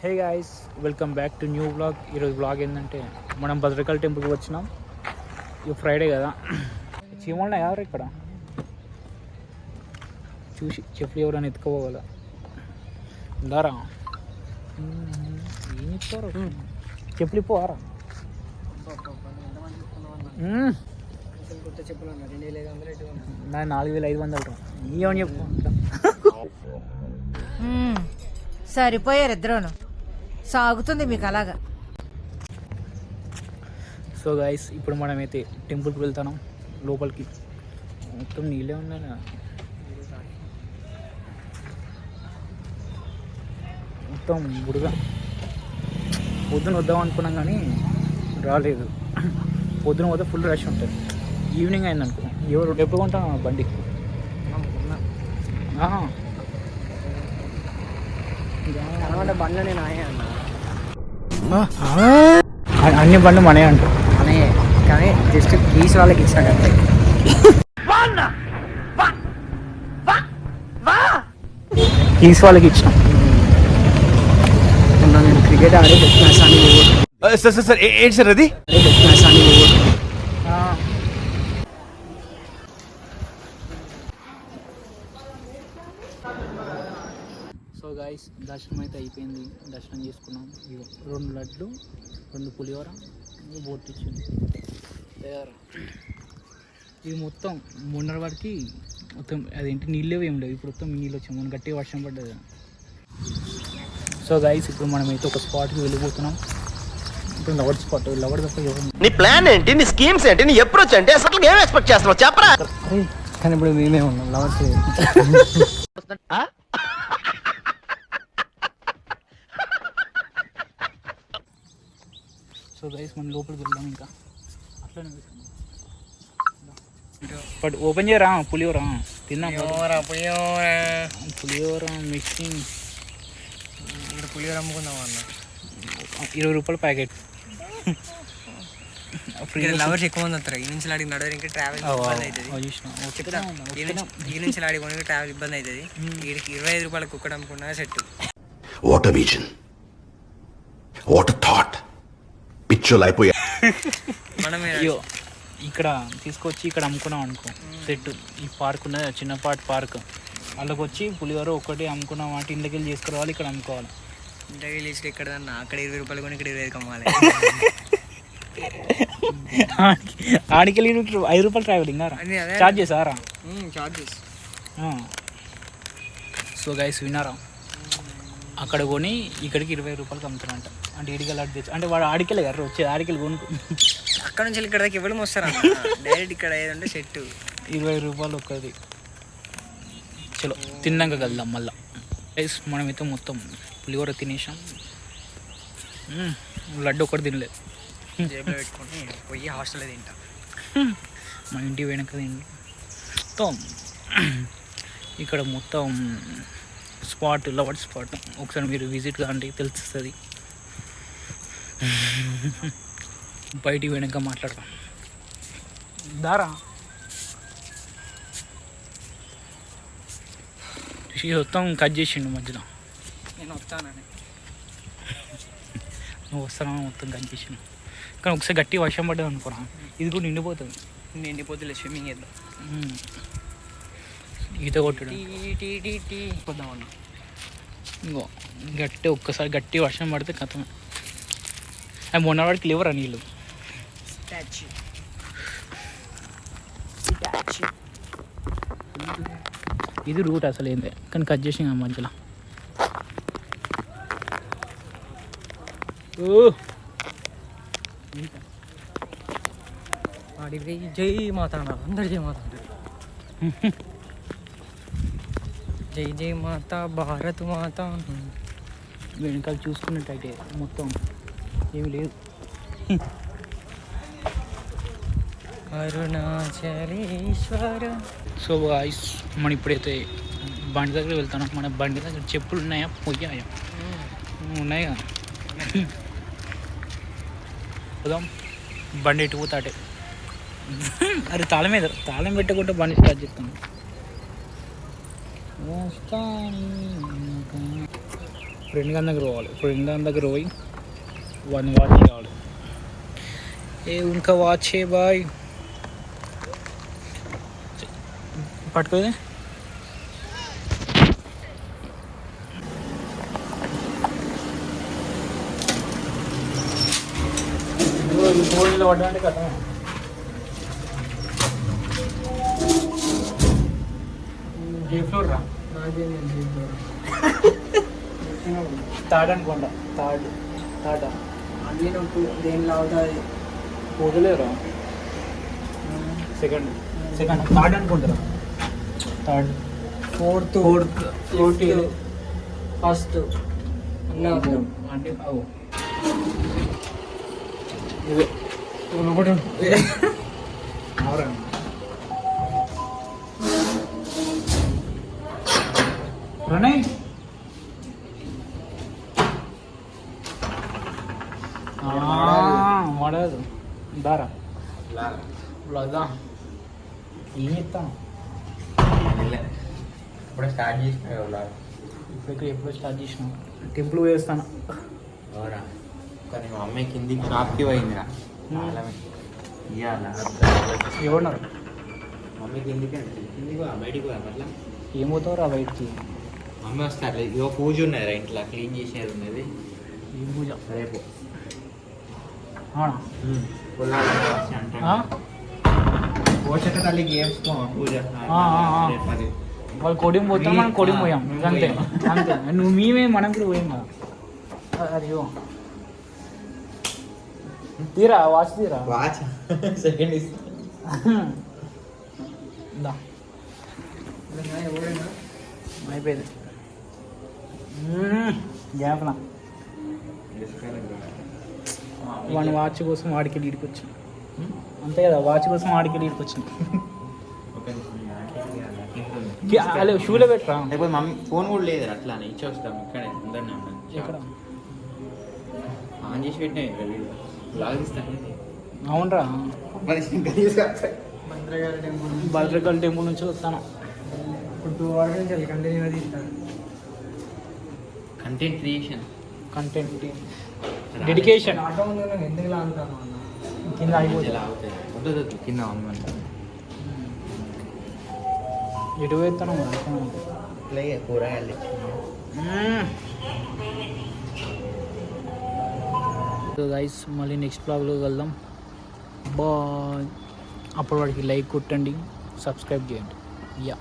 Hey guys, welcome back to new blog. ఈరోజు blog ఏంటంటే మనం భద్రకాళి టెంపుల్కి వచ్చినాం. ఇక ఫ్రైడే కదా, చీమలున్నాయి ఎవరు ఇక్కడ చూసి చెప్పులు ఎవరైనా ఎత్తుకోవాలి దారా. ఏం ఇస్తారు చెప్పులు ఇప్పువారా? నా 4500 ఏమని చెప్పు. సరిపోయారు ఇద్దరును. సాగుతుంది మీకు అలాగా. సో గైస్, ఇప్పుడు మనమైతే టెంపుల్కి వెళ్తాం. లోపలికి మొత్తం నీళ్ళే ఉన్నాయి. మొత్తం బుడగా. పొద్దున వద్దాం అనుకున్నాం కానీ రాలేదు. పొద్దున పోతే ఫుల్ రష్ ఉంటుంది. ఈవినింగ్ అయింది అనుకో. ఎప్పుడు కొంటాం బండి? బండ్లు నేను అన్ని బండ్లు మనే అంటారు. అనే కానీ జస్ట్ కీస్ వాళ్ళకి ఇచ్చాను అంతే. కీస్ వాళ్ళకి ఇచ్చిన. నేను క్రికెట్ ఆడి బెస్ట్ మ్యాచ్ అని సార్ ఏంటి సార్ అది? బెస్ట్ మ్యాచ్ అని సో గైస్, దర్శనం అయితే అయిపోయింది. దర్శనం చేసుకున్నాం. 2 లడ్లు, 2 పులిహోర, బోట్ ఇచ్చింది. ఇది మొత్తం మొన్నటి వాడికి మొత్తం అదేంటి నీళ్ళే ఏం లేవు. ఇప్పుడు మొత్తం నీళ్ళు వచ్చాయి. మొన్న గట్టిగా వర్షం పడ్డది. సో గైస్, ఇప్పుడు మనమైతే ఒక స్పాట్కి వెళ్ళిపోతున్నాం. ఇప్పుడు లవర్ స్పాట్. లవర్ తప్ప ఎవరు? నీ ప్లాన్ ఏంటి? నీ స్కీమ్స్ ఏంటి? నీ అప్రోచ్ ఏంటి? అసలు ఏం ఎక్స్పెక్ట్ చేస్తున్నావు చెప్పరా? అరే కానీ ఇప్పుడు మేమే ఉన్నాం లవర్స్. సో గైస్, మనం లోపలికి వెళ్దాం. ఇంకా అట్లనే బట్ ఓపెన్ చేయరా? పులిహోర తిన్నాం. పులిహోర మిక్సింగ్. ఇక్కడ పులిహోర అమ్ముకుందాం అన్న. 20 రూపాయల ప్యాకెట్. లవర్స్ ఎక్కువ మంది వస్తారు. ఈ నుంచి అడిగి నడవరు. ఇంకా ట్రావెల్ ఇబ్బంది అవుతుంది. ఈ నుంచి అడిగి కొనుక ట్రావెల్ ఇబ్బంది అవుతుంది. వీడికి 25 రూపాయలు కుక్కడు అమ్ముకున్నా set. What vision, what thought. పిచ్చోలు అయిపోయా. మనమే ఇక్కడ తీసుకొచ్చి ఇక్కడ అమ్ముకున్నాం అనుకో సెట్. ఈ పార్క్ ఉన్నది, చిన్నపాటి పార్క్. వాళ్ళకి వచ్చి పులిహోర ఒకటి అమ్ముకున్నాం అంటే ఇంటికి వెళ్ళి చేసుకురావాలి, ఇక్కడ అమ్ముకోవాలి. ఇంటికి వెళ్ళి ఎక్కడ అక్కడ 20 రూపాయలు కొని ఇక్కడ 25 కమ్మాలి. ఆడికెళ్ళి 5 రూపాయలు ట్రావెలింగ్ చార్జ్ చేసారా? చార్జెస్. సో గైస్, విన్నారా? అక్కడ కొని ఇక్కడికి 20 రూపాయలకి అమ్ముతారంట. అంటే ఇడికెళ్ళి అడ్డు తెచ్చు అంటే వాడు ఆడికెళ్ళి గారు వచ్చేది. ఆడికెళ్ళి కొనుక్కు అక్కడ నుంచి ఇక్కడ దాకా ఇవ్వడం వస్తారా? డైరెక్ట్ ఇక్కడ ఏదంటే సెట్ 20 రూపాయలు ఒక్కది. చలో తిన్నాక కలుద్దాం మళ్ళా. గైస్, మనమైతే మొత్తం పులిహోర తినేసాం. లడ్డు ఒకటి తినలేదు. జేబులో పెట్టుకొని పోయి హాస్టల్లో తింటా. మా ఇంటికి వెనక తిండి. మొత్తం ఇక్కడ మొత్తం స్పాట్, లవర్ స్పాట్. ఒకసారి మీరు విజిట్ కాండి, తెలుస్తుంది. బయటికి వెనక మాట్లాడతాం దారా. మొత్తం కట్ చేసిండు మధ్యలో. నేను వస్తానని నువ్వు వస్తాను మొత్తం కట్ చేసిండు. కానీ ఒకసారి గట్టి వర్షం పడ్డది అనుకోరా, ఇది కూడా నిండిపోతుంది. నిండిపోతులే. స్విమ్మింగ్ చేద్దాం. ఈత కొట్టడం పోదామన్నా. ఇంకో గట్టి ఒక్కసారి గట్టి వర్షం పడితే కథమే. అవి మొన్న వాడికి లేవరా నీళ్ళు. ఇది రూట్ అసలు ఏందే, కానీ కట్ చేసి మధ్యలో. జై మాత అన్నారు అందరు. జై మాత అంటారు. జై జై మాత భారత్ మాత. వెనకాల చూసుకున్నట్టయితే మొత్తం ఏమి లేదు. అరుణాచలేశ్వర. సో గాయ్స్, మనం ఇప్పుడైతే బండి దగ్గర వెళ్తున్నాం. మన బండి దగ్గర చెప్పులు ఉన్నాయా పోయాయా? ఉన్నాయి కదా. పోదాం. బండి ఎటు పోతాటే. అరే తాళం పెట్టకుండా బండి స్టార్ట్ చేస్తాను. ఫ్రెండ్ గారి దగ్గర పోవాలి. ఫ్రెండ్ గారి దగ్గర పోయి వాడిని వాచ్ కావాలి. ఇంకా వాచ్ ఏ బాయ్ పట్టుకోదే. ఫోన్లో పడ్డాంటే కదా జే ఫ్లోర్ రా. థర్డ్ అనుకోండి. థర్డ్ అన్నీ నువ్వు దేనిలో అవుతుంది పోతలేరా. సెకండ్ థర్డ్ అనుకుంటారా. థర్డ్ ఫోర్త్ ఫస్ట్ అన్నీ అవుతాం అంటే ఇదే ఒకటి ప్రణయ్ వాడదు దారా బ్లాగా ఏం చెప్తాను ఇప్పుడు స్టార్ట్ చేసిన ఎప్పుడో స్టార్ట్ చేసినా. టెంపుల్ వేస్తాను. ఎవరా కానీ మా అమ్మాయి కిందికి షాప్కి పోయిందిరా. ఇవ్వాలా ఎవరున్నారు? మమ్మీ కిందికి బయటికి పోయా అట్లా ఏమవుతావు రా బయటికి. మమ్మీ వస్తారు. ఇవో పూజ ఉన్నది రా ఇంట్లో, క్లీన్ చేసేది ఉన్నది. ఏం పూజ రేపు పోషక తల్లి గేమ్స్ పూజ రేపు అది. వాళ్ళు కోడిం పోతాం, మనం కోడిం పోయాం అంతే అంతే. నువ్వు మనం కూడా పోయాం కదా. అయ్యో తీరా వాచ్ తీరా. వాచ్ సెకండ్ ఇస్తా. అయిపోయింది గ్యాప్నా. వాడి వాచ్ కోసం వాడికి లీడ్కి వచ్చింది అంతే కదా. వాచ్ కోసం వాడికి లీడ్కి వచ్చింది. అదే షూలో పెట్టరా. లేకపోతే మమ్మీ ఫోన్ కూడా లేదు అట్లా ఇచ్చి వస్తాం. ఇక్కడే అందరినీ ఎక్కడ ఆన్ చేసి పెట్టినా లాగిస్తాను. అవునరా. భద్రగారి టెంపుల్ భద్రకాళి టెంపుల్ నుంచి వస్తాను. ఇప్పుడు 2 hours నుంచి కంటిన్యూగా తీస్తాను. Content creation, content dedication. Auto ముందు ఎందుకు లాగుతాను అన్న కింద అయిపోతుంది. ఎలా అవుతుంది వద్దు కింద అమ్మంట ఎటు వేస్తాను ఇలాగే కూరగాయలు గైస్. మళ్ళీ నెక్స్ట్ బ్లాగ్లో వెళ్దాం. బాయ్. అప్పటి వాడికి లైక్ కొట్టండి, సబ్స్క్రైబ్ చేయండి. యా.